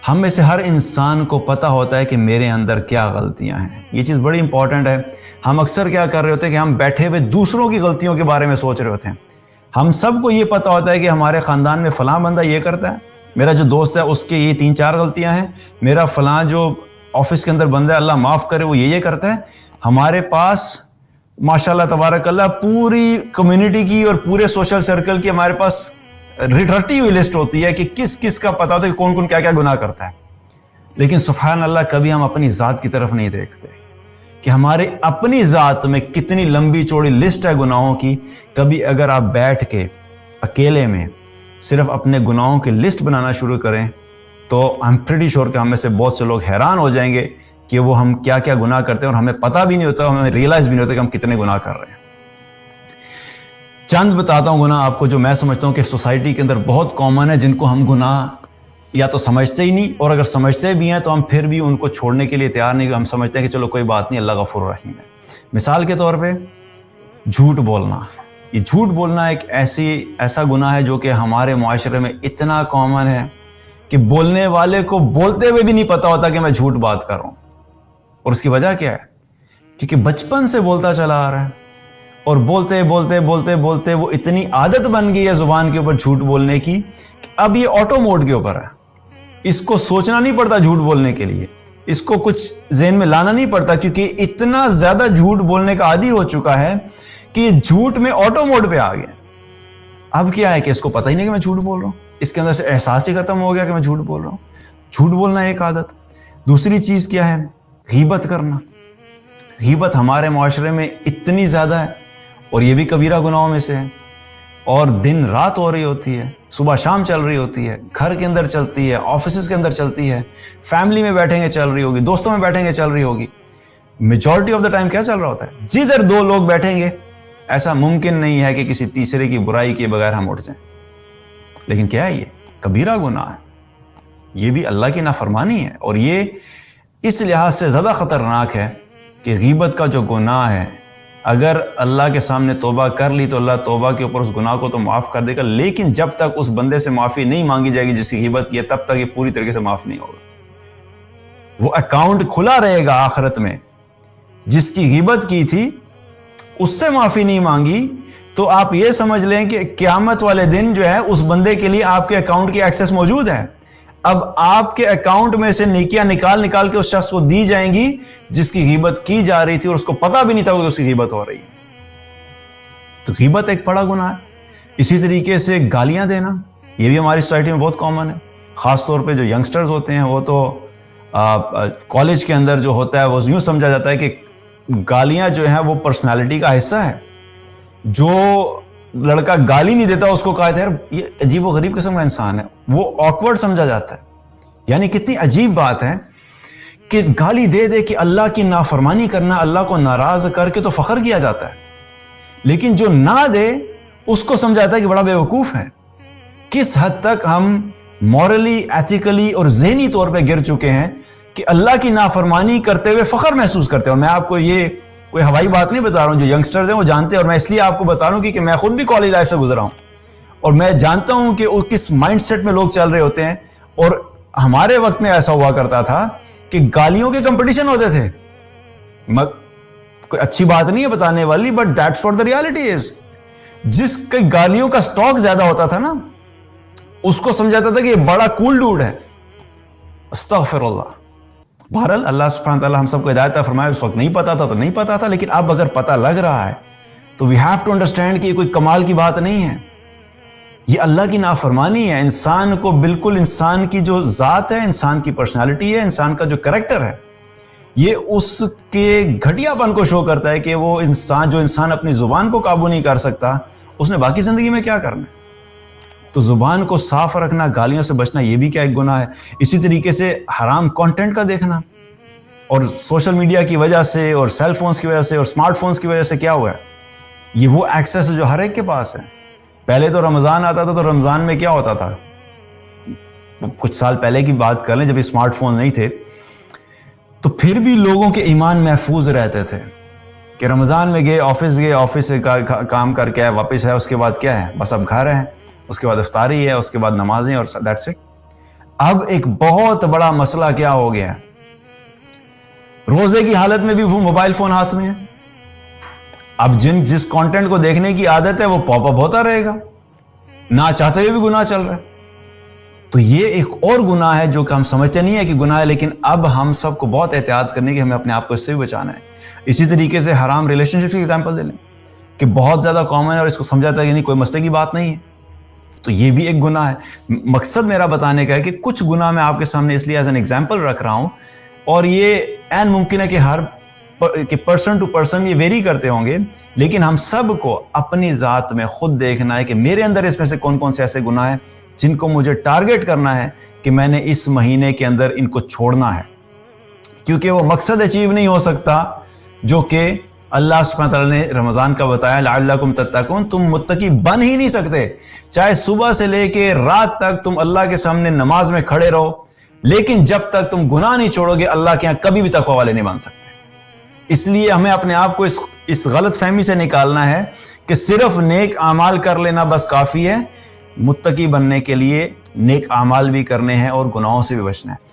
ہم میں سے ہر انسان کو پتہ ہوتا ہے کہ میرے اندر کیا غلطیاں ہیں. یہ چیز بڑی امپورٹنٹ ہے. ہم اکثر کیا کر رہے ہوتے ہیں کہ ہم بیٹھے ہوئے دوسروں کی غلطیوں کے بارے میں سوچ رہے ہوتے ہیں. ہم سب کو یہ پتہ ہوتا ہے کہ ہمارے خاندان میں فلاں بندہ یہ کرتا ہے, میرا جو دوست ہے اس کے یہ 3-4 غلطیاں ہیں, میرا فلاں جو آفس کے اندر بندہ ہے اللہ معاف کرے وہ یہ کرتا ہے. ہمارے پاس ماشاءاللہ تبارک اللہ پوری کمیونٹی کی اور پورے سوشل سرکل کی ہمارے پاس رٹی ہوئی لسٹ ہوتی ہے کہ کس کس کا پتہ ہوتا ہے کہ کون کون کیا کیا گناہ کرتا ہے. لیکن سبحان اللہ کبھی ہم اپنی ذات کی طرف نہیں دیکھتے کہ ہمارے اپنی ذات میں کتنی لمبی چوڑی لسٹ ہے گناہوں کی. کبھی اگر آپ بیٹھ کے اکیلے میں صرف اپنے گناہوں کی لسٹ بنانا شروع کریں تو I'm pretty sure کہ ہم میں سے بہت سے لوگ حیران ہو جائیں گے کہ وہ ہم کیا کیا گناہ کرتے ہیں اور ہمیں پتہ بھی نہیں ہوتا, ہمیں ریئلائز بھی نہیں ہوتا کہ ہم کتنے گناہ کر رہے ہیں. چند بتاتا ہوں گناہ آپ کو جو میں سمجھتا ہوں کہ سوسائٹی کے اندر بہت کامن ہے, جن کو ہم گناہ یا تو سمجھتے ہی نہیں, اور اگر سمجھتے بھی ہیں تو ہم پھر بھی ان کو چھوڑنے کے لیے تیار نہیں. ہم سمجھتے ہیں کہ چلو کوئی بات نہیں, اللہ غفور رحیم ہے. مثال کے طور پہ جھوٹ بولنا. یہ جھوٹ بولنا ایک ایسا گناہ ہے جو کہ ہمارے معاشرے میں اتنا کامن ہے کہ بولنے والے کو بولتے ہوئے بھی نہیں پتا ہوتا کہ میں جھوٹ بات کر رہا ہوں. اور اس کی وجہ کیا ہے؟ کیونکہ بچپن سے بولتا چلا آ رہا ہے اور بولتے بولتے بولتے بولتے وہ اتنی عادت بن گئی ہے زبان کے اوپر جھوٹ بولنے کی کہ اب یہ آٹو موڈ کے اوپر ہے. اس کو سوچنا نہیں پڑتا جھوٹ بولنے کے لیے, اس کو کچھ ذہن میں لانا نہیں پڑتا, کیونکہ اتنا زیادہ جھوٹ بولنے کا عادی ہو چکا ہے کہ یہ جھوٹ میں آٹو موڈ پہ آ گیا. اب کیا ہے کہ اس کو پتہ ہی نہیں کہ میں جھوٹ بول رہا ہوں, اس کے اندر سے احساس ہی ختم ہو گیا کہ میں جھوٹ بول رہا ہوں. جھوٹ بولنا ایک عادت. دوسری چیز کیا ہے؟ غیبت کرنا. غیبت ہمارے معاشرے میں اتنی زیادہ ہے اور یہ بھی کبیرہ گناہوں میں سے ہے, اور دن رات ہو رہی ہوتی ہے, صبح شام چل رہی ہوتی ہے, گھر کے اندر چلتی ہے, آفیسز کے اندر چلتی ہے, فیملی میں بیٹھیں گے چل رہی ہوگی, دوستوں میں بیٹھیں گے چل رہی ہوگی. میجورٹی آف دا ٹائم کیا چل رہا ہوتا ہے؟ جدھر 2 لوگ بیٹھیں گے ایسا ممکن نہیں ہے کہ کسی تیسرے کی برائی کے بغیر ہم اٹھ جائیں. لیکن کیا ہے؟ یہ کبیرہ گناہ ہے, یہ بھی اللہ کی نافرمانی ہے, اور یہ اس لحاظ سے زیادہ خطرناک ہے کہ غیبت کا جو گناہ ہے اگر اللہ کے سامنے توبہ کر لی تو اللہ توبہ کے اوپر اس گناہ کو تو معاف کر دے گا, لیکن جب تک اس بندے سے معافی نہیں مانگی جائے گی جس کی غیبت کی ہے تب تک یہ پوری طریقے سے معاف نہیں ہوگا. وہ اکاؤنٹ کھلا رہے گا آخرت میں. جس کی غیبت کی تھی اس سے معافی نہیں مانگی تو آپ یہ سمجھ لیں کہ قیامت والے دن جو ہے اس بندے کے لیے آپ کے اکاؤنٹ کی ایکسس موجود ہے. اب آپ کے اکاؤنٹ میں سے نیکیاں نکال کے اس شخص کو دی جائیں گی جس کی غیبت کی جا رہی تھی اور اس کو پتہ بھی نہیں تھا کہ اس کی غیبت ہو رہی ہے. تو غیبت ایک بڑا گناہ ہے. اسی طریقے سے گالیاں دینا, یہ بھی ہماری سوسائٹی میں بہت کامن ہے. خاص طور پہ جو ینگسٹرز ہوتے ہیں وہ تو کالج کے اندر جو ہوتا ہے وہ یوں سمجھا جاتا ہے کہ گالیاں جو ہیں وہ پرسنالٹی کا حصہ ہے. جو لڑکا گالی نہیں دیتا اس کو کہا تھا یہ عجیب و غریب قسم کا انسان ہے, وہ آکورڈ سمجھا جاتا ہے. یعنی کتنی عجیب بات ہے کہ گالی دے دے کہ اللہ کی نافرمانی کرنا, اللہ کو ناراض کر کے تو فخر کیا جاتا ہے, لیکن جو نہ دے اس کو سمجھا جاتا ہے کہ بڑا بے وقوف ہے. کس حد تک ہم مورلی, ایتھیکلی اور ذہنی طور پہ گر چکے ہیں کہ اللہ کی نافرمانی کرتے ہوئے فخر محسوس کرتے ہیں. اور میں آپ کو یہ کوئی ہوائی بات نہیں بتا رہا ہوں, جو ینگسٹرز ہیں وہ جانتے ہیں, اور میں اس لیے آپ کو بتا رہا ہوں کہ میں خود بھی کالج لائف سے گزرا ہوں اور میں جانتا ہوں کہ کس مائنڈ سیٹ میں لوگ چل رہے ہوتے ہیں. اور ہمارے وقت میں ایسا ہوا کرتا تھا کہ گالیوں کے کمپٹیشن ہوتے تھے. کوئی اچھی بات نہیں ہے بتانے والی, but that's what the reality is. جس کے گالیوں کا سٹاک زیادہ ہوتا تھا نا اس کو سمجھاتا تھا کہ یہ بڑا کول ڈوڈ ہے. استغفر اللہ. بہرحال اللہ سبحانہ تعالیٰ ہم سب کو ہدایت فرمائے. اس وقت نہیں پتا تھا تو نہیں پتا تھا, لیکن اب اگر پتہ لگ رہا ہے تو وی ہیو ٹو انڈرسٹینڈ کہ یہ کوئی کمال کی بات نہیں ہے, یہ اللہ کی نافرمانی ہے. انسان کو بالکل, انسان کی جو ذات ہے, انسان کی پرسنالٹی ہے, انسان کا جو کریکٹر ہے, یہ اس کے گھٹیا پن کو شو کرتا ہے کہ وہ انسان اپنی زبان کو قابو نہیں کر سکتا, اس نے باقی زندگی میں کیا کرنا ہے. تو زبان کو صاف رکھنا, گالیوں سے بچنا, یہ بھی کیا ایک گناہ ہے. اسی طریقے سے حرام کانٹینٹ کا دیکھنا, اور سوشل میڈیا کی وجہ سے اور سیل فونز کی وجہ سے اور اسمارٹ فونز کی وجہ سے کیا ہوا ہے, یہ وہ ایکسیس جو ہر ایک کے پاس ہے. پہلے تو رمضان آتا تھا تو رمضان میں کیا ہوتا تھا, کچھ سال پہلے کی بات کر لیں جب اسمارٹ فون نہیں تھے, تو پھر بھی لوگوں کے ایمان محفوظ رہتے تھے کہ رمضان میں گئے, آفس سے کام کر کے واپس ہے, اس کے بعد کیا ہے, بس اب گھر ہیں, اس کے بعد افطاری ہے, اس کے بعد نمازیں, اور دیٹس اٹ. اب ایک بہت بڑا مسئلہ کیا ہو گیا ہے، روزے کی حالت میں بھی وہ موبائل فون ہاتھ میں ہے. اب جس کانٹینٹ کو دیکھنے کی عادت ہے وہ پاپ اپ ہوتا رہے گا، نہ چاہتے ہوئے بھی گناہ چل رہا ہے. تو یہ ایک اور گناہ ہے جو کہ ہم سمجھتے نہیں ہے کہ گناہ ہے، لیکن اب ہم سب کو بہت احتیاط کرنے کی، ہمیں اپنے آپ کو اس سے بھی بچانا ہے. اسی طریقے سے حرام ریلیشن شپ کی ایگزامپل دے لیں کہ بہت زیادہ کامن ہے اور اس کو سمجھاتا ہے کہ نہیں کوئی مسئلے کی بات نہیں ہے، تو یہ بھی ایک گناہ ہے. مقصد میرا بتانے کا ہے کہ کچھ گناہ میں آپ کے سامنے اس لیے ایز این ایگزامپل رکھ رہا ہوں، اور یہ عین ممکن ہے کہ کہ پرسن ٹو پرسن یہ ویری کرتے ہوں گے، لیکن ہم سب کو اپنی ذات میں خود دیکھنا ہے کہ میرے اندر اس میں سے کون کون سے ایسے گناہ ہیں جن کو مجھے ٹارگٹ کرنا ہے کہ میں نے اس مہینے کے اندر ان کو چھوڑنا ہے. کیونکہ وہ مقصد اچیو نہیں ہو سکتا جو کہ اللہ سبحانہ تعالیٰ نے رمضان کا بتایا لعلکم تتقون. تم متقی بن ہی نہیں سکتے چاہے صبح سے لے کے رات تک تم اللہ کے سامنے نماز میں کھڑے رہو، لیکن جب تک تم گناہ نہیں چھوڑو گے اللہ کے یہاں کبھی بھی تقوی والے نہیں بن سکتے. اس لیے ہمیں اپنے آپ کو اس غلط فہمی سے نکالنا ہے کہ صرف نیک اعمال کر لینا بس کافی ہے. متقی بننے کے لیے نیک اعمال بھی کرنے ہیں اور گناہوں سے بھی بچنا ہے.